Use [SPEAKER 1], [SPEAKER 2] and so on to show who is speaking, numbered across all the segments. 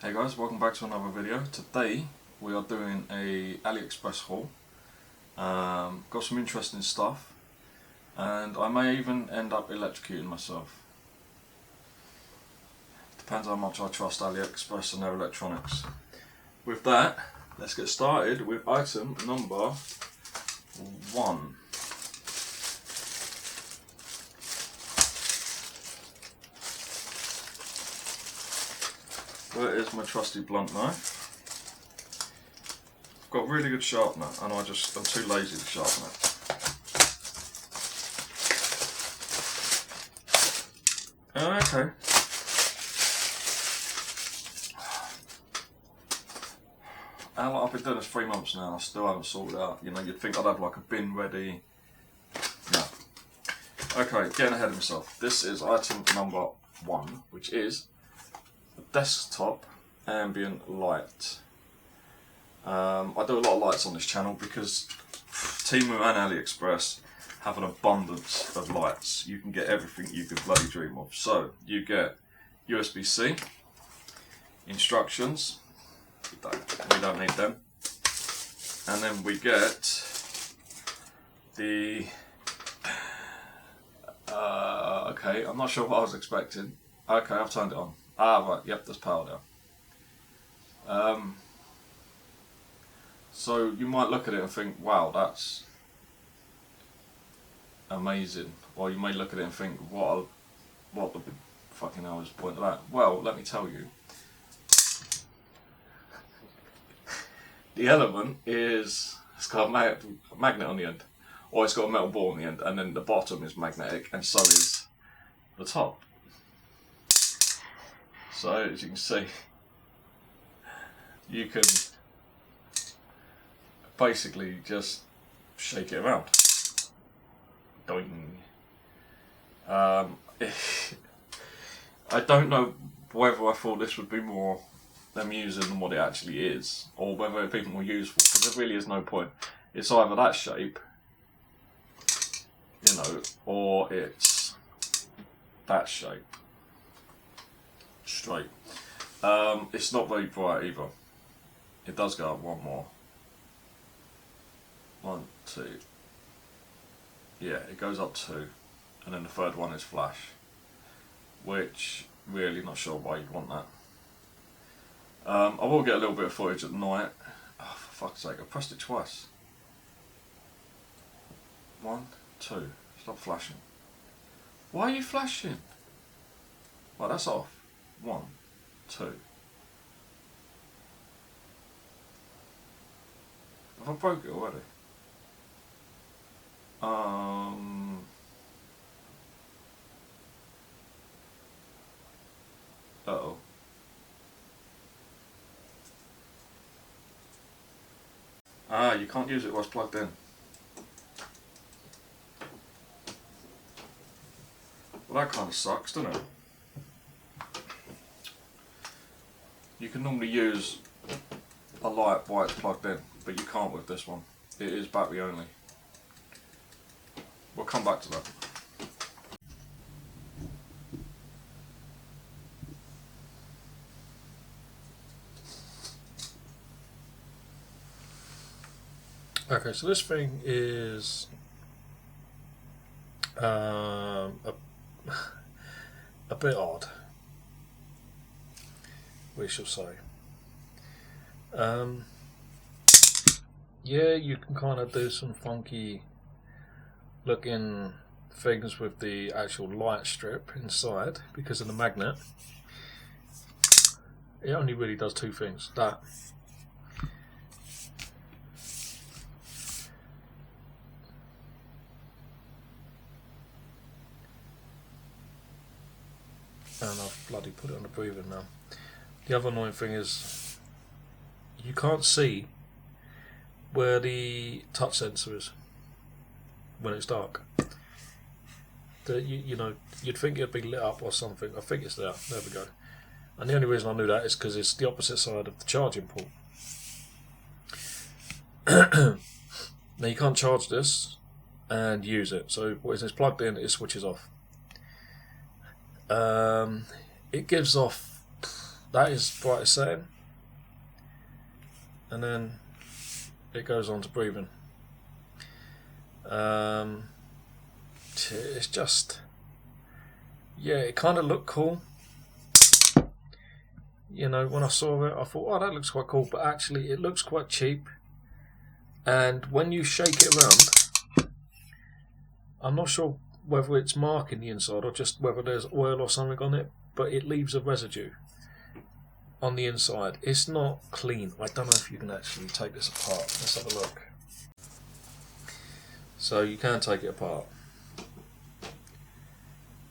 [SPEAKER 1] Hey guys, welcome back to another video. Today we are doing a Aliexpress haul. Got some interesting stuff, and I may even end up electrocuting myself. Depends how much I trust Aliexpress and their electronics. With that, let's get started with item number 1. Where is my trusty blunt knife? I've got a really good sharpener, and I'm too lazy to sharpen it. Okay. I've been doing this 3 months now and I still haven't sorted it out. You know, you'd think I'd have like a bin ready. No. Okay, getting ahead of myself. This is item number 1, which is desktop ambient light. I do a lot of lights on this channel because Temu and Aliexpress have an abundance of lights. You can get everything you could bloody dream of. So you get USB-C, instructions, we don't need them, and then we get the okay, I'm not sure what I was expecting. Okay, I've turned it on. Right, yep, there's power there. So you might look at it and think, wow, that's amazing. Or you may look at it and think, what the fucking hell is the point of that? Well, let me tell you. The element it's got a magnet on the end. Or it's got a metal ball on the end, and then the bottom is magnetic, and so is the top. So, as you can see, you can basically just shake it around. Doing. I don't know whether I thought this would be more amusing than what it actually is, or whether it'd be more useful, because there really is no point. It's either that shape, you know, or it's that shape. Straight. It's not very bright either. It does go up one more. 1, 2. Yeah, it goes up 2, and then the third one is flash, which really not sure why you'd want that. I will get a little bit of footage at night. Oh, for fuck's sake! I pressed it twice. 1, 2. Stop flashing. Why are you flashing? Well, that's off. 1, 2. Have I broke it already? Uh-oh. You can't use it while it's plugged in. Well, that kind of sucks, doesn't it? You can normally use a light while it's plugged in, but you can't with this one. It is battery only. We'll come back to that. Okay, so this thing is a bit odd, we shall say. Yeah, you can kind of do some funky looking things with the actual light strip inside because of the magnet. It only really does 2 things. That and I've bloody put it on the breather now. The other annoying thing is you can't see where the touch sensor is when it's dark. You know, you'd think it'd be lit up or something. I think it's there. There we go. And the only reason I knew that is because it's the opposite side of the charging port. Now you can't charge this and use it. So when it's plugged in, it switches off. It gives off
[SPEAKER 2] that is brightest setting, and then it goes on to breathing. It's just, yeah, it kind of looked cool. You know, when I saw it, I thought, oh, that looks quite cool, but actually it looks quite cheap. And when you shake it around, I'm not sure whether it's marking the inside or just whether there's oil or something on it, but it leaves a residue on the inside. It's not clean. I don't know if you can actually take this apart. Let's have a look. So you can take it apart.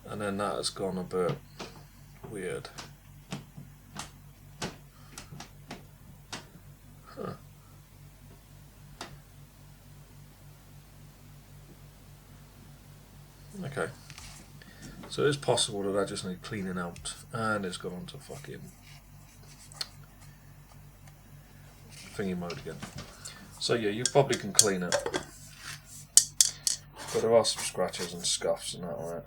[SPEAKER 2] And then that has gone a bit weird. Huh. Okay. So it's possible that I just need cleaning out, and it's gone on to fucking thingy mode again. So yeah, you probably can clean it, but there are some scratches and scuffs and that on it.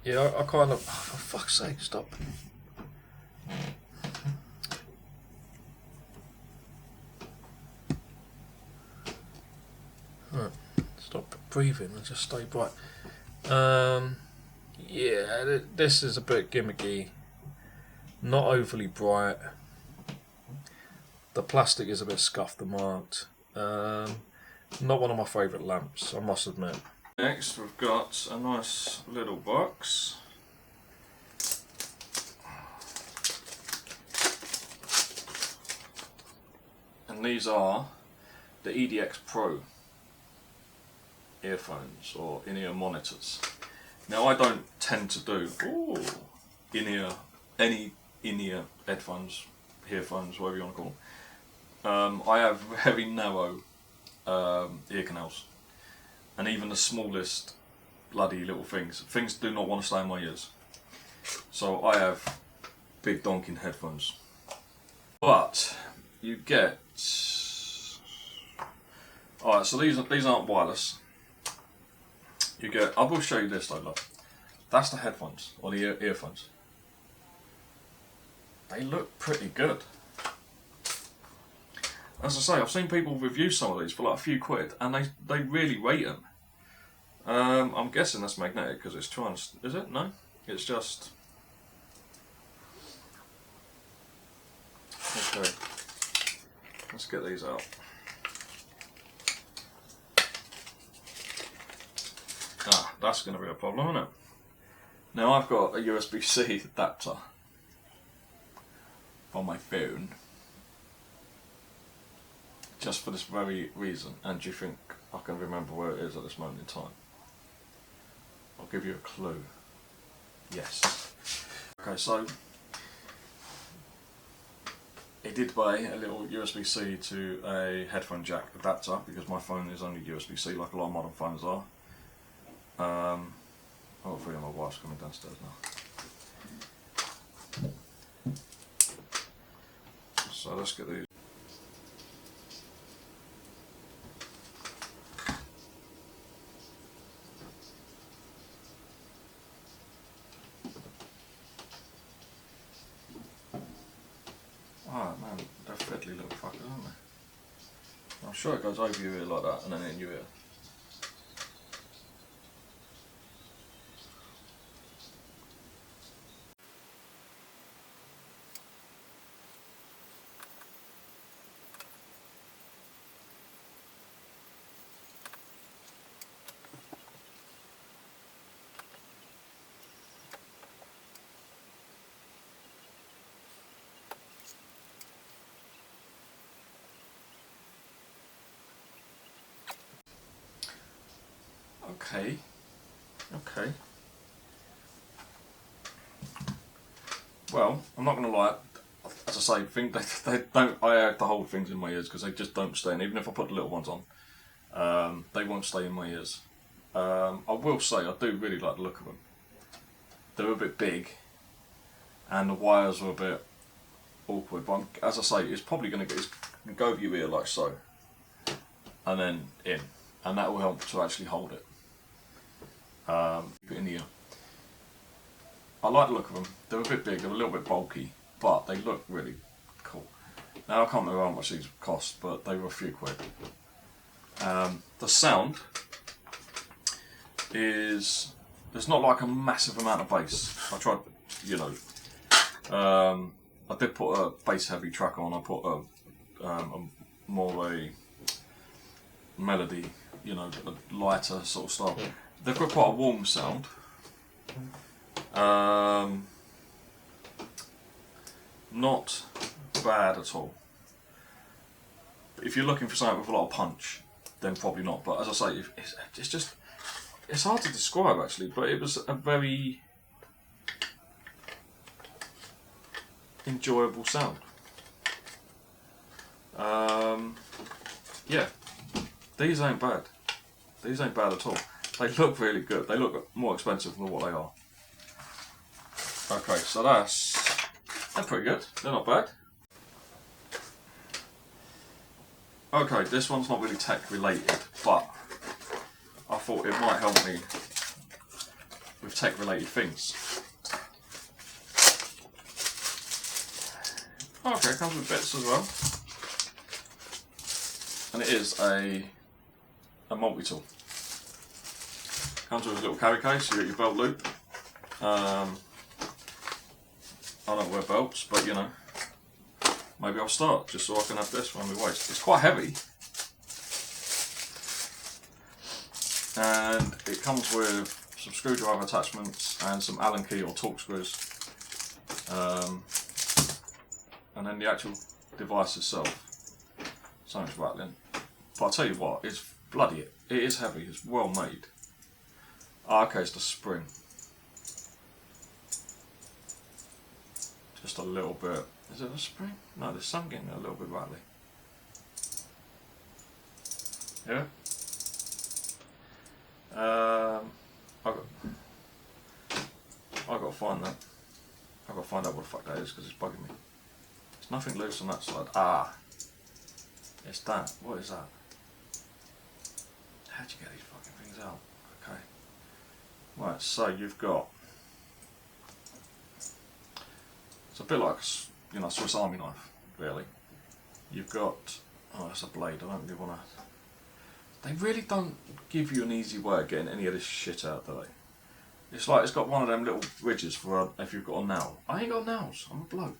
[SPEAKER 2] Yeah, I kind of, oh, for fuck's sake, stop. Right, stop breathing and just stay bright. Yeah, this is a bit gimmicky, not overly bright. The plastic is a bit scuffed and marked. Not one of my favourite lamps, I must admit.
[SPEAKER 1] Next we've got a nice little box. And these are the EDX Pro earphones or in-ear monitors. Now I don't tend to do any in-ear headphones, earphones, whatever you want to call them. I have very narrow ear canals, and even the smallest bloody little things do not want to stay in my ears. So I have big donking headphones. But you get, alright, so these aren't wireless. You get, I will show you this though, look. That's the headphones, or the earphones. They look pretty good. As I say, I've seen people review some of these for like a few quid, and they really rate them. I'm guessing that's magnetic because it's 200. Is it? No, it's just. Okay, let's get these out. Ah, that's going to be a problem, isn't it? Now I've got a USB-C adapter on my phone, just for this very reason. And do you think I can remember where it is at this moment in time? I'll give you a clue. Yes. Okay, so it did buy a little USB-C to a headphone jack adapter because my phone is only USB-C, like a lot of modern phones are. Hopefully my wife's coming downstairs now. So let's get these. Alright man, they're fiddly little fuckers, aren't they? I'm sure it goes over your ear like that and then in your ear. Okay. Well, I'm not going to lie. As I say, they don't. I have to hold things in my ears because they just don't stay in. Even if I put the little ones on, they won't stay in my ears. I will say I do really like the look of them. They're a bit big, and the wires are a bit awkward. But as I say, it's probably going to go over your ear like so. and then in, and that will help to actually hold it. In the ear. I like the look of them. They're a bit big, they're a little bit bulky, but they look really cool. Now I can't remember how much these cost, but they were a few quid. The sound is, there's not like a massive amount of bass. I tried, you know, I did put a bass heavy track on. I put a more a melody, you know, a lighter sort of style. They've got quite a warm sound. Not bad at all. If you're looking for something with a lot of punch, then probably not. But as I say, it's just, it's hard to describe actually, but it was a very enjoyable sound. Yeah, these ain't bad. These ain't bad at all. They look really good. They look more expensive than what they are. Okay, so they're pretty good. They're not bad. Okay, this one's not really tech related, but I thought it might help me with tech related things. Okay, it comes with bits as well. And it is a multi-tool. Comes with a little carry case, you got your belt loop. I don't wear belts, but you know, maybe I'll start just so I can have this around my waist. It's quite heavy. And it comes with some screwdriver attachments and some Allen key or Torx screws. And then the actual device itself. Something's rattling. But I'll tell you what, it's bloody, it is heavy, it's well made. Ah, okay, it's the spring. Just a little bit. Is it a spring? No, there's some getting a little bit rattly. Yeah? I've got to find that. I've got to find out what the fuck that is because it's bugging me. There's nothing loose on that side. Ah! It's that. What is that? How'd you get these fucking things out? Okay. Right, so you've got, it's a bit like a, you know, Swiss Army knife, really. You've got, oh, that's a blade. I don't really want to. They really don't give you an easy way of getting any of this shit out, do they? It's like it's got one of them little ridges for if you've got a nail. I ain't got nails. I'm a bloke.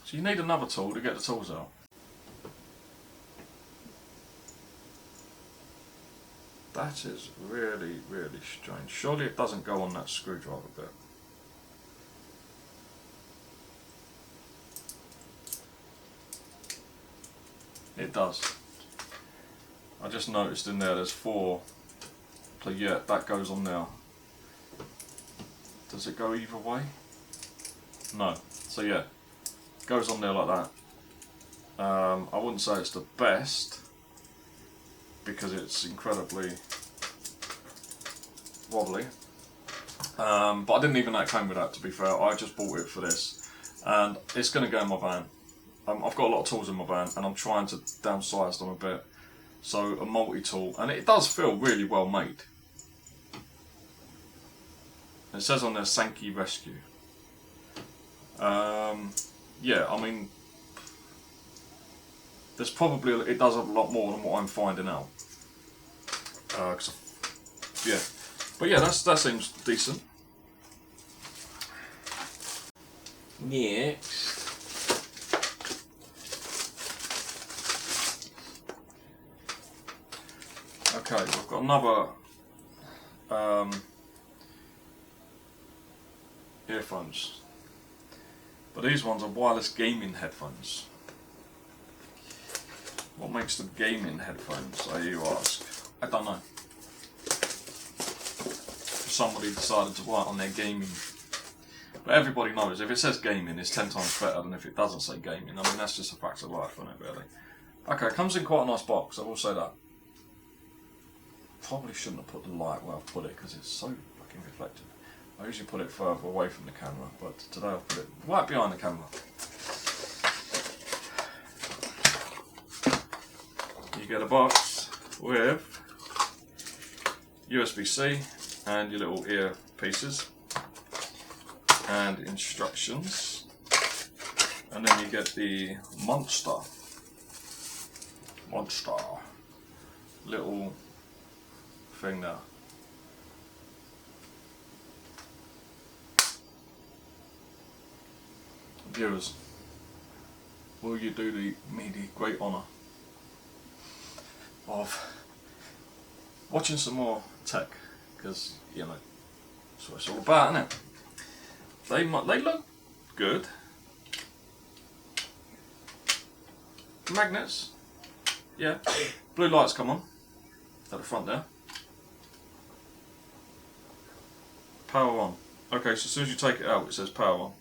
[SPEAKER 1] So you need another tool to get the tools out. That is really, really strange. Surely it doesn't go on that screwdriver bit. It does. I just noticed in there's 4. So yeah, that goes on there. Does it go either way? No. So yeah, it goes on there like that. I wouldn't say it's the best because it's incredibly wobbly. But I didn't even know it came with that, to be fair. I just bought it for this. And it's going to go in my van. I've got a lot of tools in my van and I'm trying to downsize them a bit. So a multi-tool, and it does feel really well made. It says on there Sankey Rescue. Yeah, I mean, there's probably, it does a lot more than what I'm finding out. Yeah, but yeah, that seems decent. Next. Okay, we've got another earphones, but these ones are wireless gaming headphones. What makes them gaming headphones, you ask? I don't know. Somebody decided to write on their gaming, but everybody knows if it says gaming, it's 10 times better than if it doesn't say gaming. I mean, that's just a fact of life, isn't it, really? Okay, it comes in quite a nice box, I will say that. Probably shouldn't have put the light where I've put it because it's so fucking reflective. I usually put it further away from the camera, but today I've put it right behind the camera. you get a box with USB-C and your little ear pieces and instructions, and then you get the monster little thing there. Viewers, will you do me the great honour of watching some more tech? Because, you know, that's what it's all about, isn't it? They look good. Magnets, yeah. Blue lights come on at the front there. Power on. Okay, so as soon as you take it out, it says power on.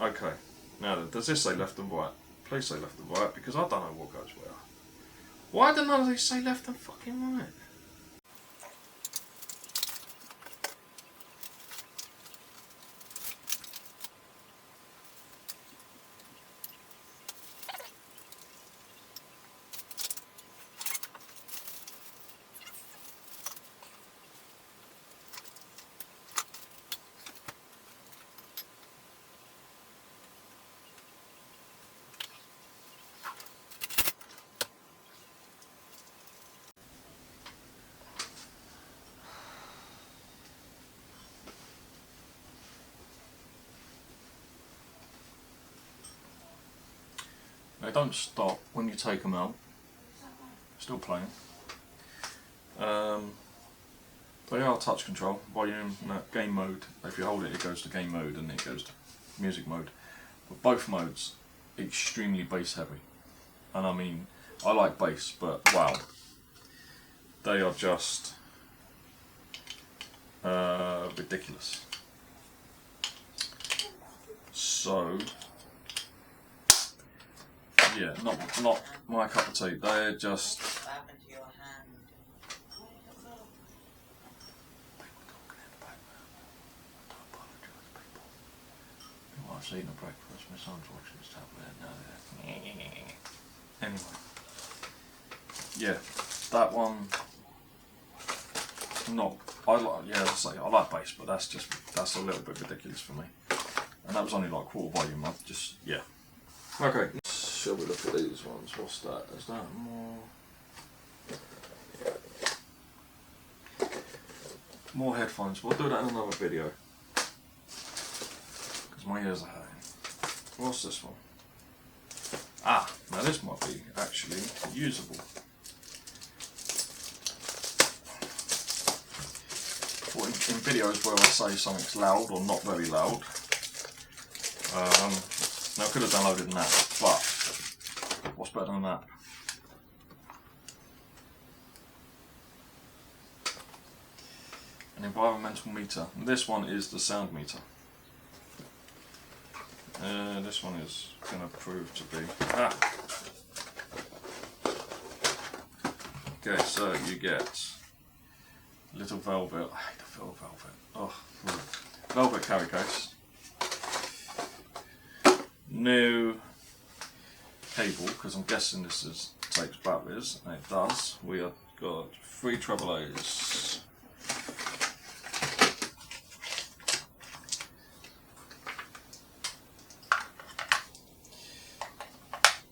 [SPEAKER 1] Okay, now does this say left and right? Please say left and right, because I don't know what goes where. Why do none of these say left and fucking right? They don't stop when you take them out. Still playing. They are touch control, volume, game mode. If you hold it, it goes to game mode and then it goes to music mode. But both modes, extremely bass heavy. And I mean, I like bass, but wow. They are just ridiculous. So, yeah, not my cup of tea. They're just.
[SPEAKER 3] What happened to your hand?
[SPEAKER 1] My wife's eating a breakfast. My son's watching his tablet. Anyway, yeah, that one. Not. I like. Yeah, as I say, I like bass, but that's a little bit ridiculous for me. And that was only like quarter volume. I just yeah. Okay. Shall we look at these ones? What's that? Is that more headphones? We'll do that in another video because my ears are hurting. What's this one? Ah, now this might be actually usable. Well, in videos where I say something's loud or not very loud. Now I could have downloaded an app, but what's better than an app? An environmental meter. And this one is the sound meter. This one is going to prove to be. Okay, so you get little velvet. I hate the velvet. Oh, velvet carry case. New cable, because I'm guessing this takes batteries, and it does. We have got 3 treble A's.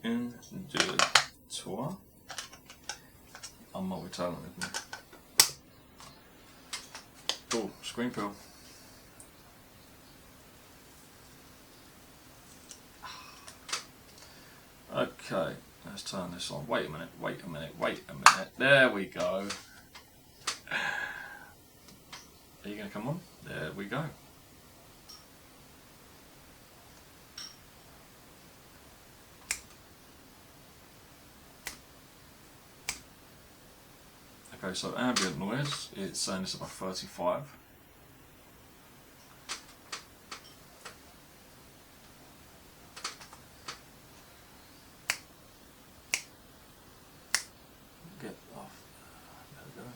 [SPEAKER 1] In the tour. I'm multi-talented. Oh, screen peel. Okay, let's turn this on. Wait a minute. There we go. Are you going to come on? There we go. Okay, so ambient noise, it's saying it's about 35. Get off. There we go.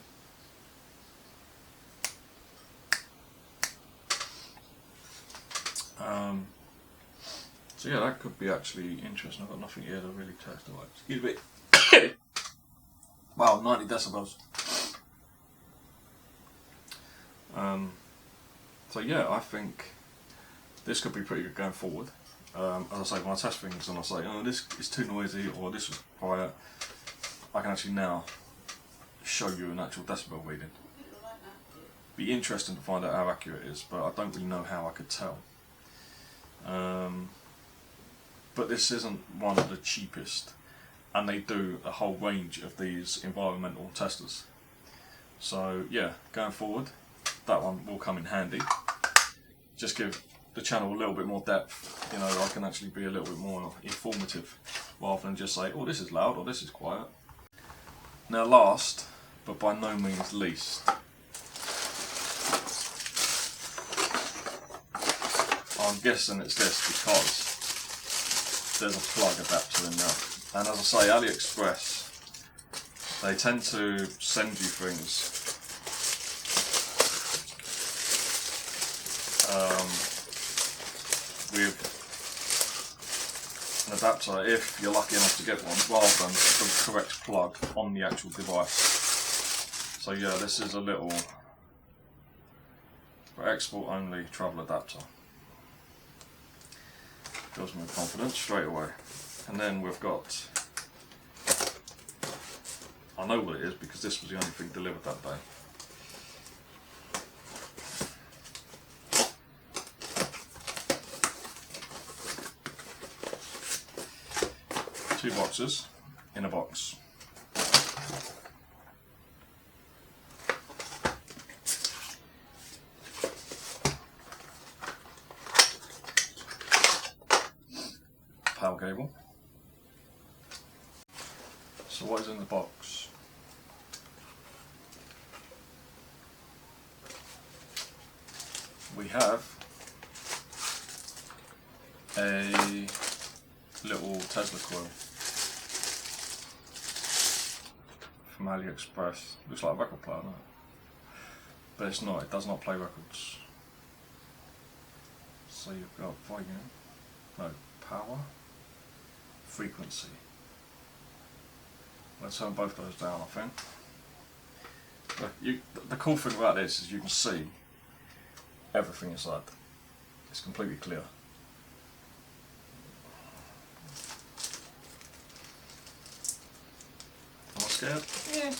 [SPEAKER 1] So yeah, that could be actually interesting. I've got nothing here to really test. Excuse me. Wow, 90 decibels. So yeah, I think this could be pretty good going forward. As I say, when I test things and I say, oh, this is too noisy or this was quiet, I can actually now show you an actual decibel reading. Be interesting to find out how accurate it is, but I don't really know how I could tell. But this isn't one of the cheapest, and they do a whole range of these environmental testers. So yeah, going forward, that one will come in handy. Just give the channel a little bit more depth. You know, I can actually be a little bit more informative rather than just say, oh, this is loud or this is quiet. Now last, but by no means least, I'm guessing it's this because there's a plug adapter in there. And as I say, Aliexpress, they tend to send you things with an adapter, if you're lucky enough to get one, rather than the correct plug on the actual device. So yeah, this is a little for export only travel adapter. Fills me with confidence straight away. And then we've got, I know what it is because this was the only thing delivered that day. Two boxes in a box. Power cable. So what is in the box? We have a little Tesla coil from Aliexpress. Looks like a record player, doesn't it? But it's not, it does not play records. So you've got volume, no, power, frequency. Let's turn both those down, I think. Look, the cool thing about this is you can see everything inside. It's completely clear. Am I scared? Yeah.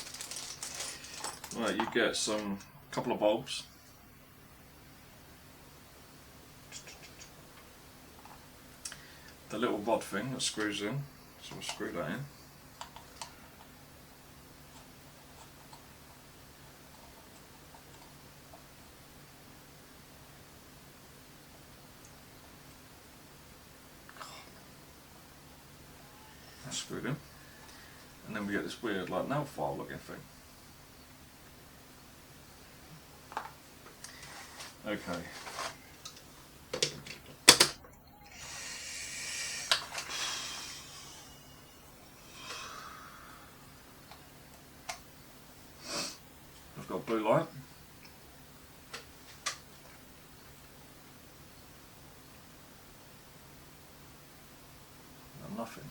[SPEAKER 1] Right, you get some couple of bulbs. The little rod thing that screws in, so we'll screw that in. That's screwed in. And then we get this weird like nail file looking thing. Okay. I've got blue light. And nothing.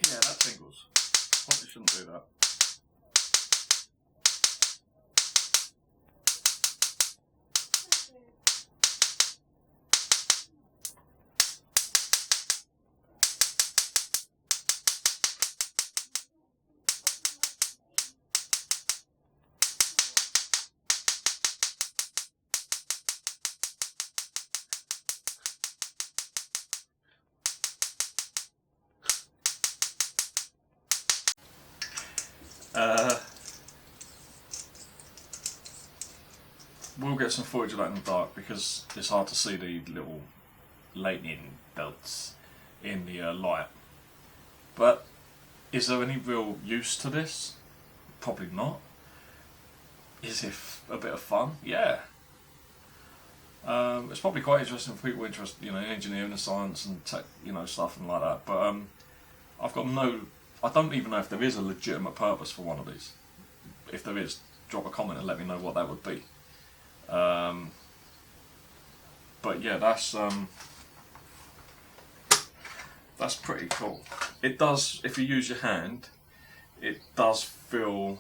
[SPEAKER 1] Yeah, that tingles. Probably shouldn't do that. We'll get some footage of that in the dark because it's hard to see the little lightning belts in the light. But is there any real use to this? Probably not. Is it a bit of fun? Yeah. It's probably quite interesting for people interested, in engineering and science and tech, stuff and like that. But I've got no I don't even know if there is a legitimate purpose for one of these. If there is, drop a comment and let me know what that would be. But yeah, that's pretty cool. It does, if you use your hand, it does feel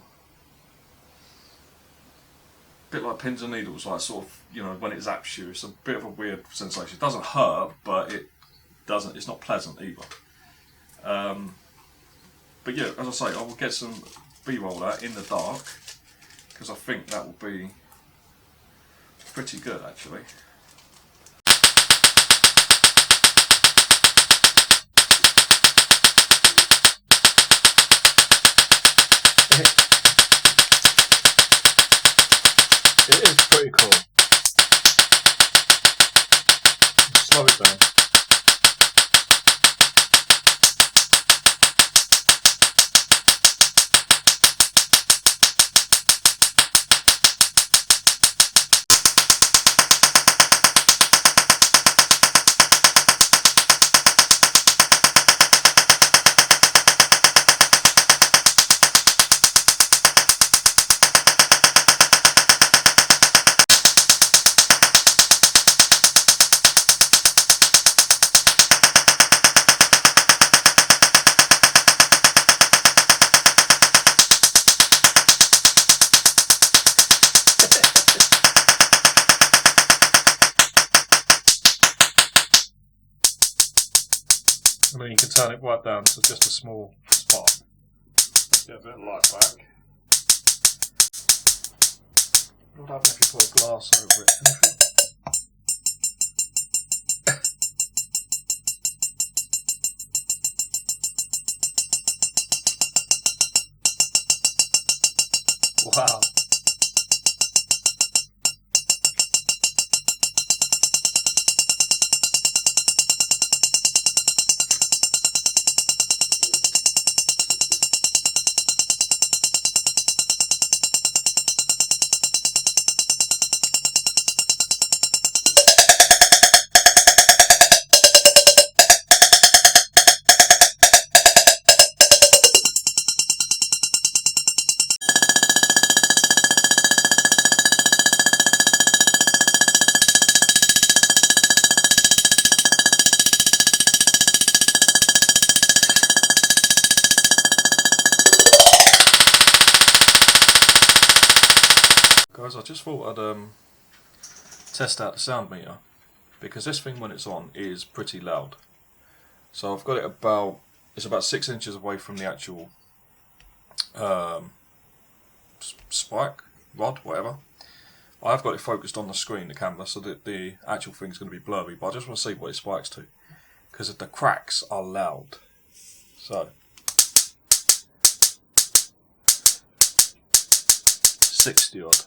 [SPEAKER 1] a bit like pins and needles, like sort of, you know, when it zaps you. It's a bit of a weird sensation. It doesn't hurt, but it's not pleasant either. But yeah, as I say, I will get some B-roll out in the dark, because I think that will be pretty good actually.
[SPEAKER 2] It is pretty cool. Slow it down. And then you can turn it right down to just a small spot. Get a bit of light back. What would happen if you put a glass over it? Anything? Wow. Guys, I just thought I'd test out the sound meter, because this thing when it's on is pretty loud. So I've got it it's about 6 inches away from the actual spike, rod, whatever. I've got it focused on the screen, the camera, so that the actual thing's going to be blurry, but I just want to see what it spikes to, because the cracks are loud. So 60 odd.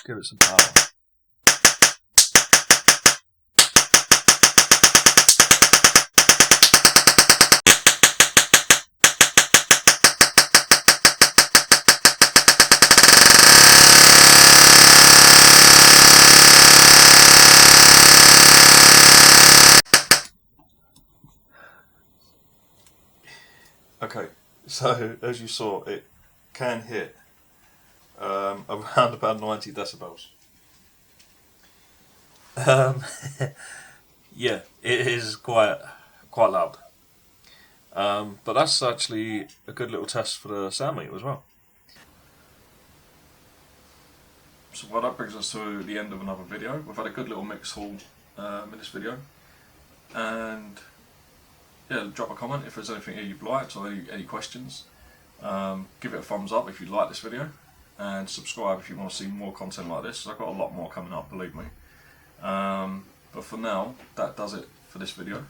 [SPEAKER 2] Give it some power. Okay, so as you saw, it can hit around about 90 decibels. Yeah, it is quite loud. But that's actually a good little test for the sound meter as well. So well, that brings us to the end of another video. We've had a good little mix haul in this video, and yeah, drop a comment if there's anything you've liked or any questions. Give it a thumbs up if you like this video, and subscribe if you want to see more content like this. I've got a lot more coming up, believe me. But for now, that does it for this video,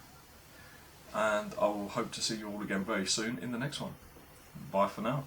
[SPEAKER 2] and I will hope to see you all again very soon in the next one. Bye for now.